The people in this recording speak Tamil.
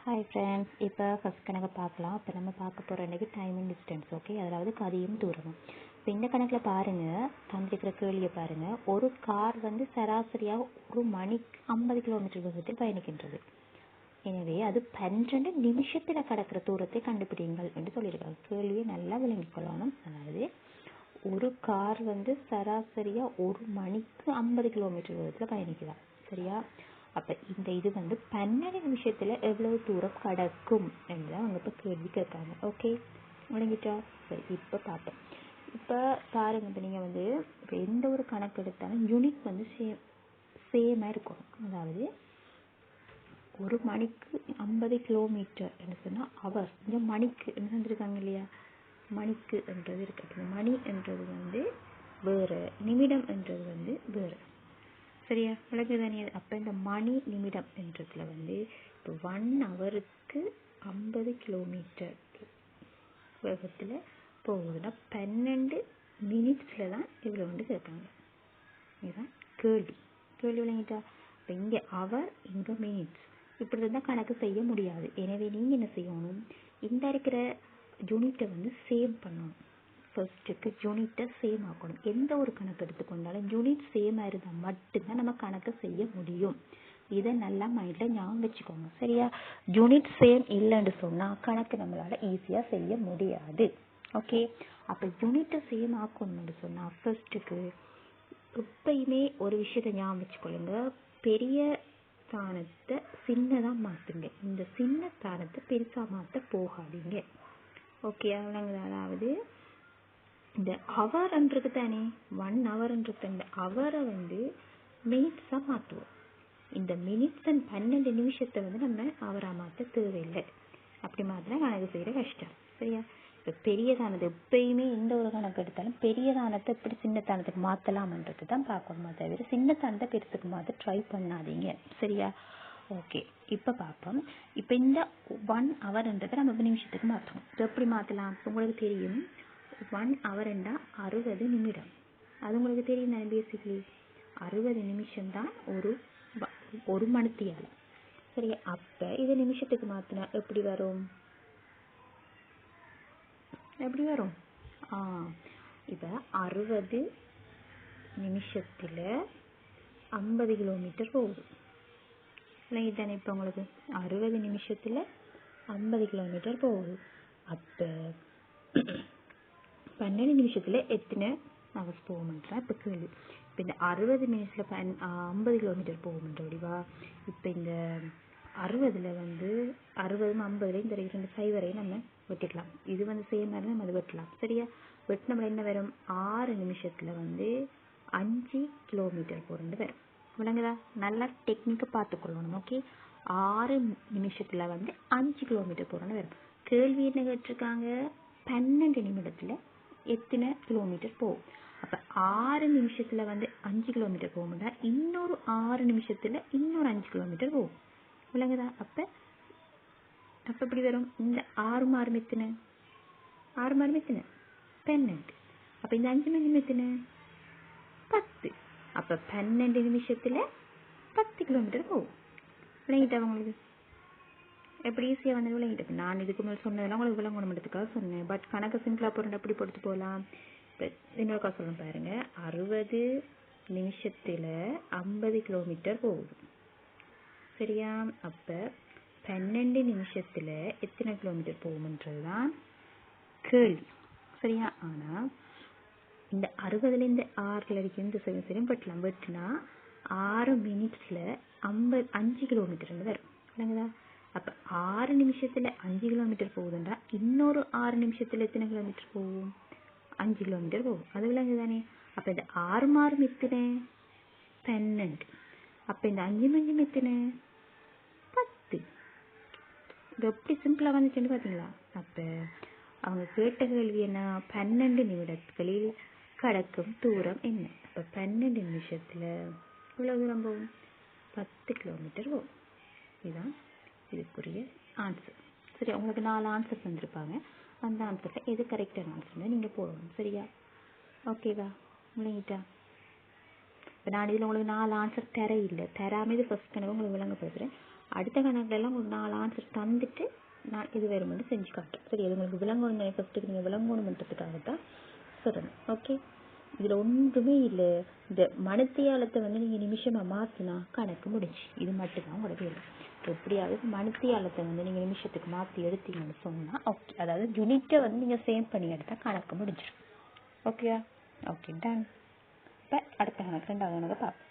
ஹாய் ஃப்ரெண்ட்ஸ், இப்போ ஃபஸ்ட் கணக்கை பார்க்கலாம். இப்போ நம்ம பார்க்க போகிற இன்றைக்கி டைம் அண்ட் டிஸ்டன்ஸ். ஓகே, அதாவது கதியும் தூரமும். இப்போ இந்த கணக்கில் பாருங்கள், தந்திருக்கிற கேள்வியை பாருங்கள். ஒரு கார் சராசரியாக ஒரு மணிக்கு 50 கிலோமீட்டர் வேகத்தில் பயணிக்கின்றது. எனவே அது 12 நிமிஷத்தில் கடக்கிற தூரத்தை கண்டுபிடிங்கள் என்று சொல்லியிருக்காங்க. கேள்வியை நல்லா விளங்கிக்கொள்ளணும். அதாவது ஒரு கார் சராசரியாக ஒரு மணிக்கு 50 கிலோமீட்டர் வேகத்தில் பயணிக்கலாம். சரியா? அப்போ இந்த இது 12 நிமிஷத்தில் எவ்வளவு தூரம் கடக்கும் என்று அவங்க இப்போ கேள்வி கேட்காங்க. ஓகே, விளங்கிட்டா? சரி, இப்போ பார்ப்போம். இப்போ பாருங்க, இப்போ நீங்கள் இப்போ எந்த ஒரு கணக்கு எடுத்தாலும் யூனிட் சேமாக இருக்கும். அதாவது ஒரு மணிக்கு 50 கிலோமீட்டர் என்று சொன்னால் அவர் இந்த மணிக்கு என்ன செஞ்சுருக்காங்க இல்லையா, மணிக்கு என்றது இருக்கு. இந்த மணி என்றது வேறு, நிமிடம் என்றது வேறு. சரியா? விளக்குதானே? அப்போ இந்த மணி நிமிடம் என்றதுல இப்போ 1 ஹவருக்கு 50 கிலோமீட்டர் வேகத்தில் போகுதுன்னா 12 மினிட்ஸில் தான் இவ்வளோ கேட்காங்க. இதுதான் கேள்வி. விளங்கிட்டா? இப்போ இங்கே அவர், இங்கே மினிட்ஸ், இப்படி இருந்தால் கணக்கு செய்ய முடியாது. எனவே நீங்கள் என்ன செய்யணும், இந்த இருக்கிற யூனிட்டை சேவ் பண்ணணும். ஃபர்ஸ்ட்டுக்கு யூனிட்டை சேம் ஆக்கணும். எந்த ஒரு கணக்கு எடுத்துக்கொண்டாலும் யூனிட் சேமாக இருந்தால் மட்டும்தான் நம்ம கணக்கு செய்ய முடியும். இதை நல்லா மைண்டில் ஞாபகம் வச்சுக்கோங்க. சரியா? யூனிட் சேம் இல்லைன்னு சொன்னால் கணக்கு நம்மளால் ஈஸியாக செய்ய முடியாது. ஓகே, அப்போ யூனிட்டை சேம் ஆக்கணும்னு சொன்னால் ஃபர்ஸ்ட்டுக்கு எப்பயுமே ஒரு விஷயத்தை ஞாபகம் வச்சுக்கொள்ளுங்க. பெரிய ஸ்தானத்தை சின்னதாக மாற்றுங்க. இந்த சின்ன ஸ்தானத்தை பெருசாக மாற்ற போகாதீங்க. ஓகே, அதாவது இந்த ஹவர்ன்றது தானே 1 ஹவர்ன்றது, இந்த ஹவரை மினிட்ஸாக மாற்றுவோம். இந்த மினிட்ஸ் அண்ட் 12 நிமிஷத்தை நம்ம ஹவராக மாற்ற தேவையில்லை. அப்படி மாற்றினா கணக்கு செய்கிற கஷ்டம். சரியா? இப்போ பெரியதானது எப்பயுமே எந்த ஒரு கணக்கு எடுத்தாலும் பெரியதானத்தை எப்படி சின்னத்தானத்துக்கு மாற்றலாம்ன்றது தான் பார்க்கணுமா தவிர சின்னத்தானத்தை பெருசுக்கு மாற்ற ட்ரை பண்ணாதீங்க. சரியா? ஓகே, இப்போ பார்ப்போம். இப்போ இந்த 1 ஹவர்ன்றதை நம்ம நிமிஷத்துக்கு மாற்றணும். எப்படி மாற்றலாம்? உங்களுக்கு தெரியும், 1 ஹவர்ண்டா 60 நிமிடம். அது உங்களுக்கு தெரியும் தானே? பேசிக்கலி 60 நிமிஷம் தான் ஒரு மணித்தியாலம். சரி, அப்போ இதை நிமிஷத்துக்கு மாற்றினா எப்படி வரும்? இப்போ 60 நிமிஷத்தில் 50 கிலோமீட்டர் போகுது. தானே? இப்போ உங்களுக்கு 60 நிமிஷத்தில் 50 கிலோமீட்டர் போகுது. அப்போ 12 நிமிஷத்தில் எத்தனை ஹவர்ஸ் போகும்ன்றா இப்போ கேள்வி. இப்போ இந்த 60 மினிட்ஸில் 50 கிலோமீட்டர் போகும்ன்றா. இப்போ இந்த 60ல் 60 50 இந்த 2 சைவரையும் நம்ம வெட்டிக்கலாம். இது சேம் மாதிரி நம்ம அதை வெட்டலாம். சரியா? வெட்டினா நம்ம என்ன வரும்? 6 நிமிஷத்தில் 5 கிலோமீட்டர் போகிறது வரும். விளங்குதா? நல்லா டெக்னிக்கை பார்த்துக்கொள்ளணும். ஓகே, 6 நிமிஷத்தில் 5 கிலோமீட்டர் போகிறோன்னு வரும். கேள்வி என்ன கேட்டிருக்காங்க? 12 நிமிடத்தில் எத்தனை கிலோமீட்டர் போகும். அப்போ 6 நிமிஷத்தில் 5 கிலோமீட்டர் போகும்போது இன்னொரு 6 நிமிஷத்தில் இன்னொரு 5 கிலோமீட்டர் போகும். விளங்குதா? அப்போ எப்படி வரும்? இந்த 6 மாறும் எத்தனை? 6 மாறும் எத்தனை? 12. அப்போ இந்த 5 மணி எத்தனை? 10. அப்போ 12 நிமிஷத்தில் 10 கிலோமீட்டர் போகும். விளங்கிட்டா உங்களுக்கு? எப்படி ஈஸியாக விளங்கிட்டு. நான் இதுக்கு மேலே சொன்னதெல்லாம் உங்களுக்கு விளங்கணுன்றதுக்காக சொன்னேன். பட் கணக்கு சிம்பிளாக போகிறேன். எப்படி போட்டு போகலாம்? இப்போ இன்னொருக்கா சொல்ல பாருங்க. 60 நிமிஷத்தில் 50 கிலோமீட்டர் போகுது. சரியா? அப்போ 12 நிமிஷத்தில் எத்தனை கிலோமீட்டர் போகும்ன்றது தான் கேள்வி. சரியா? ஆனால் இந்த 60லேருந்து 6 வரைக்கும் இந்த சரி வெட்டலாம். வெட்டினா 6 மினிட்ஸில் 5 கிலோமீட்டர் வரும். இல்லைங்களா? அப்போ 6 நிமிஷத்தில் 5 கிலோமீட்டர் போகுதுன்றா இன்னொரு 6 நிமிஷத்தில் எத்தனை கிலோமீட்டர் போகும்? 5 கிலோமீட்டர் போகும். அது விளங்கு தானே? அப்போ இந்த 6 மாறும் எத்தனை? 12. அப்போ இந்த 5 மணி எத்தனை? 10. இது எப்படி சிம்பிளாக வந்துச்சுன்னு பார்த்தீங்களா? அப்போ அவங்க கேட்ட கேள்வி என்ன? 12 நிமிடங்களில் கடக்கும் தூரம் என்ன? இப்போ 12 நிமிஷத்தில் இவ்வளோ தூரம் போகும்? 10 கிலோமீட்டர் போகும். இதுதான் இதுக்குரிய ஆன்சர். சரி, உங்களுக்கு 4 ஆன்சர் தந்திருப்பாங்க. அந்த ஆன்சரில் எது கரெக்டான ஆன்சர்னு நீங்கள் போடணும். சரியா? ஓகேவா? விளங்கிட்டா? இப்போ நான் இதில் உங்களுக்கு 4 ஆன்சர் தராமல் இது ஃபர்ஸ்ட் கணக்கு உங்களுக்கு விளங்கப்படுத்துகிறேன். அடுத்த கணக்குலாம் ஒரு 4 ஆன்சர் தந்துட்டு நான் இது வேறுமென்று செஞ்சு காட்டுறேன். சரி, அது உங்களுக்கு விளங்கணும், ஃபஸ்ட்டுக்கு நீங்கள் விளங்கணுன்றதுக்காக தான் சொல்லணும். ஓகே, இதில் ஒன்றுமே இல்லை. இந்த மணித்தியாலத்தை நீங்கள் நிமிஷமாக மாற்றினா கணக்கு முடிஞ்சு. இது மட்டும்தான் உங்களோட வேலை. எப்படியாவது மணித்தியாலத்தை நீங்கள் நிமிஷத்துக்கு மாற்றி எடுத்தீங்கன்னு சொன்னால் ஓகே, அதாவது யூனிட்டை நீங்கள் சேவ் பண்ணி எடுத்தால் கணக்கு முடிஞ்சிடும். ஓகேயா? Okay, done. இப்போ அடுத்த கணக்கு 2வது கணக்கு பார்ப்போம்.